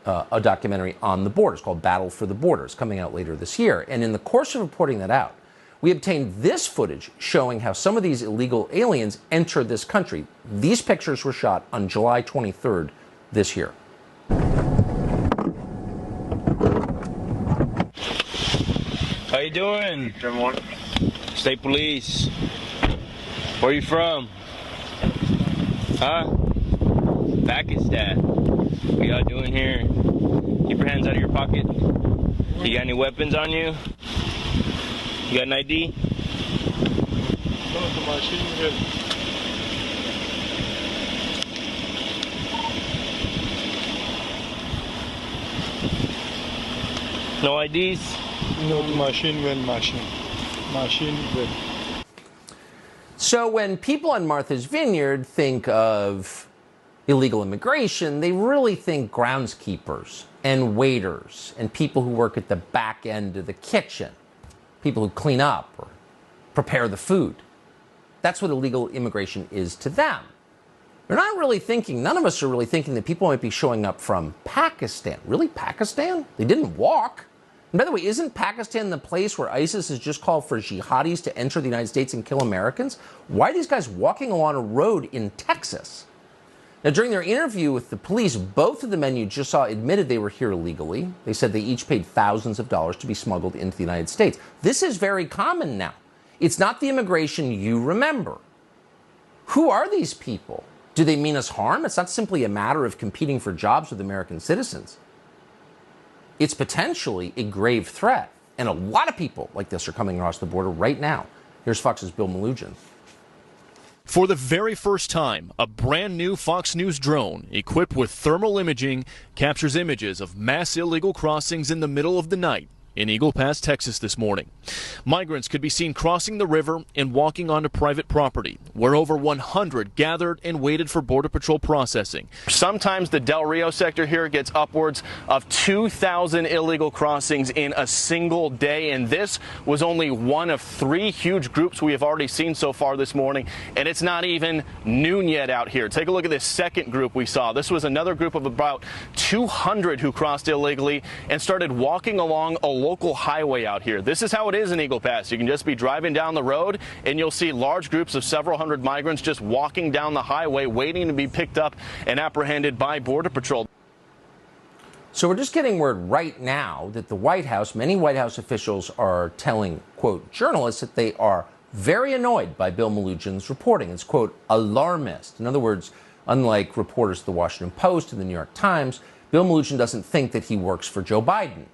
a documentary on the border. It's called Battle for the Borders, coming out later this year. And in the course of reporting that out, we obtained this footage showing how some of these illegal aliens entered this country. These pictures were shot on July 23rd this year. How you doing? Everyone. State Police. Where you from? Huh? Pakistan. What y'all doing here? Keep your hands out of your pocket. You got any weapons on you? You got an ID? No IDs? No, machine will machine. Machine will. So when people on Martha's Vineyard think of illegal immigration, they really think groundskeepers and waiters and people who work at the back end of the kitchen, people who clean up or prepare the food. That's what illegal immigration is to them. They're not really thinking, none of us are really thinking that people might be showing up from Pakistan. Really, Pakistan? They didn't walk. And by the way, isn't Pakistan the place where ISIS has just called for jihadis to enter the United States and kill Americans? Why are these guys walking along a road in Texas? Now, during their interview with the police, both of the men you just saw admitted they were here illegally. They said they each paid thousands of dollars to be smuggled into the United States. This is very common now. It's not the immigration you remember. Who are these people? Do they mean us harm? It's not simply a matter of competing for jobs with American citizens. It's potentially a grave threat. And a lot of people like this are coming across the border right now. Here's Fox's Bill Melugin. For the very first time, a brand new Fox News drone equipped with thermal imaging captures images of mass illegal crossings in the middle of the night in Eagle Pass, Texas this morning. Migrants could be seen crossing the river and walking onto private property, where over 100 gathered and waited for Border Patrol processing. Sometimes the Del Rio sector here gets upwards of 2,000 illegal crossings in a single day, and this was only one of 3 huge groups we have already seen so far this morning, and it's not even noon yet out here. Take a look at this second group we saw. This was another group of about 200 who crossed illegally and started walking along a local highway out here. This is how it is in Eagle Pass. You can just be driving down the road and you'll see large groups of several hundred migrants just walking down the highway waiting to be picked up and apprehended by Border Patrol. So we're just getting word right now that the White House, many White House officials are telling, quote, journalists that they are very annoyed by Bill Melugin's reporting. It's, quote, alarmist. In other words, unlike reporters at the Washington Post and the New York Times, Bill Melugin doesn't think that he works for Joe Biden.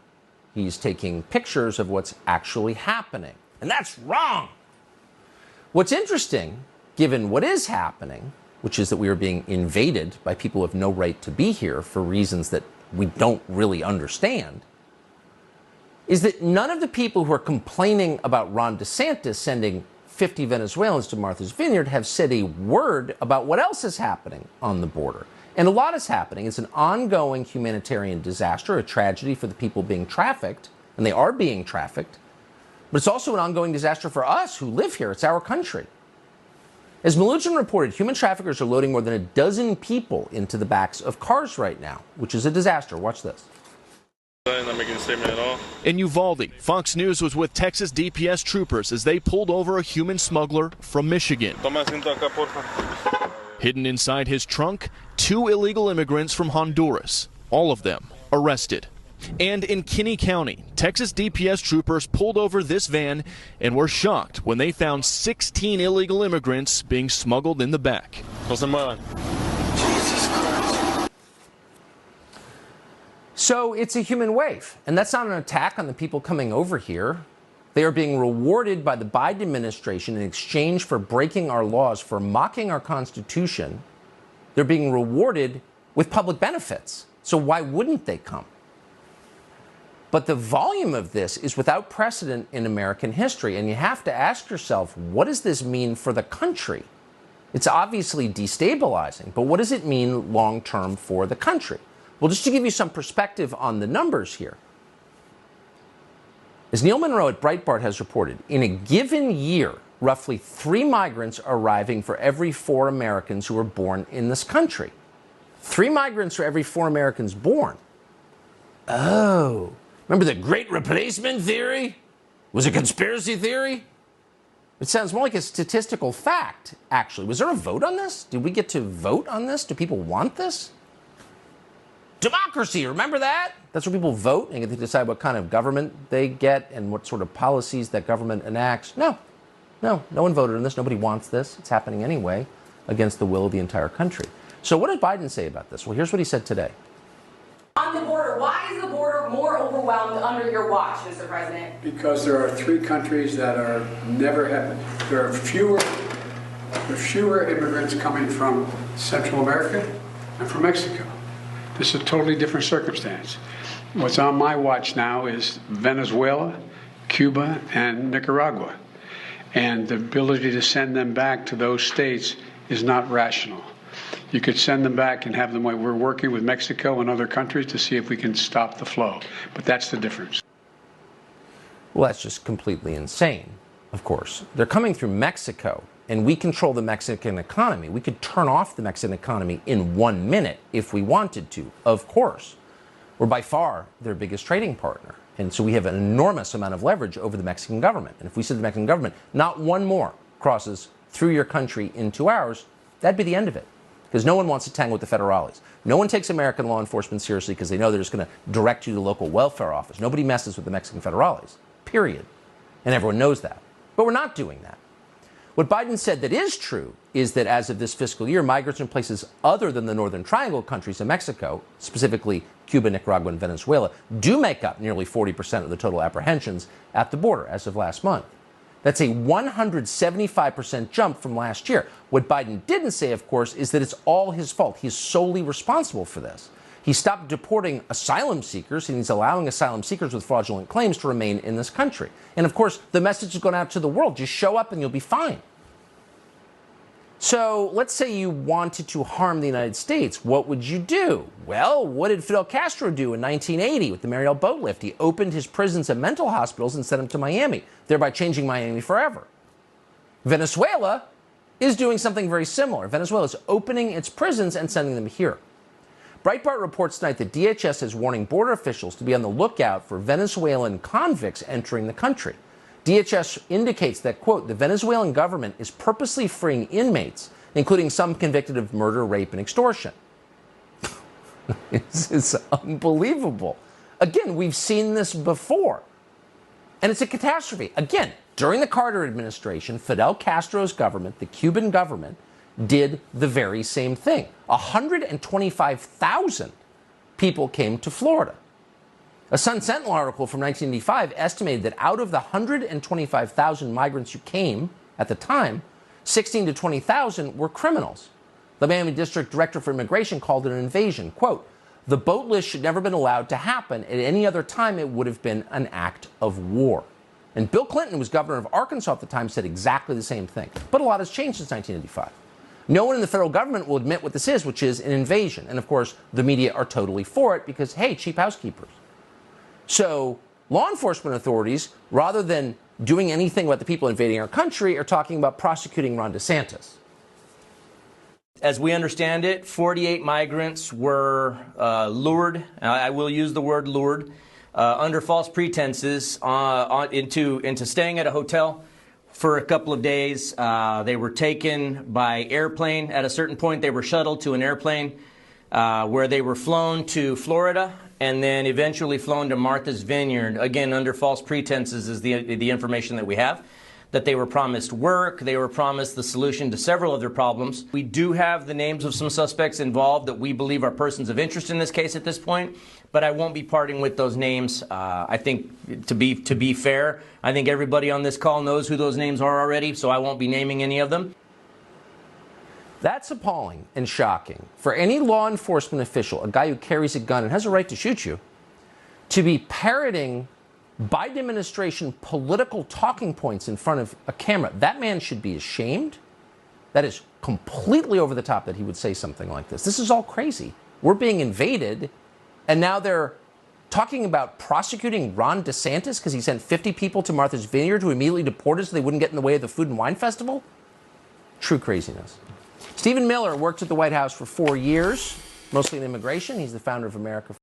He's taking pictures of what's actually happening. And that's wrong. What's interesting, given what is happening, which is that we are being invaded by people who have no right to be here for reasons that we don't really understand, is that none of the people who are complaining about Ron DeSantis sending 50 Venezuelans to Martha's Vineyard have said a word about what else is happening on the border. And a lot is happening. It's an ongoing humanitarian disaster, a tragedy for the people being trafficked, and they are being trafficked. But it's also an ongoing disaster for us who live here. It's our country. As Melugin reported, human traffickers are loading more than a dozen people into the backs of cars right now, which is a disaster. Watch this. Not making a statement at all. In Uvalde, Fox News was with Texas DPS troopers as they pulled over a human smuggler from Michigan. Toma asiento acá, porfa. Hidden inside his trunk, 2 illegal immigrants from Honduras, all of them arrested. And in Kinney County, Texas DPS troopers pulled over this van and were shocked when they found 16 illegal immigrants being smuggled in the back. No se muevan. Jesus Christ. So it's a human wave, and that's not an attack on the people coming over here. They are being rewarded by the Biden administration in exchange for breaking our laws, for mocking our Constitution. They're being rewarded with public benefits. So why wouldn't they come? But the volume of this is without precedent in American history. And you have to ask yourself, what does this mean for the country? It's obviously destabilizing, but what does it mean long term for the country? Well, just to give you some perspective on the numbers here. As Neil Monroe at Breitbart has reported, in a given year, roughly 3 migrants are arriving for every 4 Americans who are born in this country. 3 migrants for every 4 Americans born. Oh, remember the Great Replacement theory? Was it a conspiracy theory? It sounds more like a statistical fact, actually. Was there a vote on this? Did we get to vote on this? Do people want this? Democracy, remember that? That's where people vote and get to decide what kind of government they get and what sort of policies that government enacts. No one voted on this. Nobody wants this. It's happening anyway against the will of the entire country. So what did Biden say about this? Well, here's what he said today. On the border, why is the border more overwhelmed under your watch, Mr. President? Because there are 3 countries that are never have. There are fewer immigrants coming from Central America and from Mexico. This is a totally different circumstance. What's on my watch now is Venezuela, Cuba, and Nicaragua. And the ability to send them back to those states is not rational. You could send them back and have them. We're working with Mexico and other countries to see if we can stop the flow. But that's the difference. Well, that's just completely insane, of course. They're coming through Mexico, and we control the Mexican economy. We could turn off the Mexican economy in 1 minute if we wanted to, of course. We're by far their biggest trading partner. And so we have an enormous amount of leverage over the Mexican government. And if we said to the Mexican government, not one more crosses through your country into ours, that'd be the end of it. Because no one wants to tangle with the federales. No one takes American law enforcement seriously because they know they're just going to direct you to the local welfare office. Nobody messes with the Mexican federales, period. And everyone knows that. But we're not doing that. What Biden said that is true is that as of this fiscal year, migrants in places other than the Northern Triangle countries of Mexico, specifically Cuba, Nicaragua, and Venezuela, do make up nearly 40% of the total apprehensions at the border as of last month. That's a 175% jump from last year. What Biden didn't say, of course, is that it's all his fault. He's solely responsible for this. He stopped deporting asylum seekers, and he's allowing asylum seekers with fraudulent claims to remain in this country. And of course, the message is going out to the world. Just show up and you'll be fine. So let's say you wanted to harm the United States. What would you do? Well, what did Fidel Castro do in 1980 with the Mariel boat lift? He opened his prisons and mental hospitals and sent them to Miami, thereby changing Miami forever. Venezuela is doing something very similar. Venezuela is opening its prisons and sending them here. Breitbart reports tonight that DHS is warning border officials to be on the lookout for Venezuelan convicts entering the country. DHS indicates that, quote, the Venezuelan government is purposely freeing inmates, including some convicted of murder, rape, and extortion. It's unbelievable. Again, we've seen this before. And it's a catastrophe. Again, during the Carter administration, Fidel Castro's government, the Cuban government, did the very same thing. 125,000 people came to Florida. A Sun Sentinel article from 1985 estimated that out of the 125,000 migrants who came at the time, 16 to 20,000 were criminals. The Miami District Director for Immigration called it an invasion. Quote, the boat list should never have been allowed to happen. At any other time, it would have been an act of war. And Bill Clinton, who was governor of Arkansas at the time, said exactly the same thing. But a lot has changed since 1985. No one in the federal government will admit what this is, which is an invasion. And of course, the media are totally for it because, hey, cheap housekeepers. So law enforcement authorities, rather than doing anything about the people invading our country, are talking about prosecuting Ron DeSantis. As we understand it, 48 migrants were lured, I will use the word lured, under false pretenses into staying at a hotel for a couple of days. They were taken by airplane. At a certain point, they were shuttled to an airplane where they were flown to Florida and then eventually flown to Martha's Vineyard, again, under false pretenses is the information that we have, that they were promised work, they were promised the solution to several of their problems. We do have the names of some suspects involved that we believe are persons of interest in this case at this point, but I won't be parting with those names. I think, to be fair, I think everybody on this call knows who those names are already, so I won't be naming any of them. That's appalling and shocking for any law enforcement official, a guy who carries a gun and has a right to shoot you, to be parroting Biden administration political talking points in front of a camera. That man should be ashamed. That is completely over the top that he would say something like this. This is all crazy. We're being invaded, and now they're talking about prosecuting Ron DeSantis because he sent 50 people to Martha's Vineyard who immediately deported so they wouldn't get in the way of the Food and Wine Festival? True craziness. Stephen Miller worked at the White House for 4 years, mostly in immigration. He's the founder of America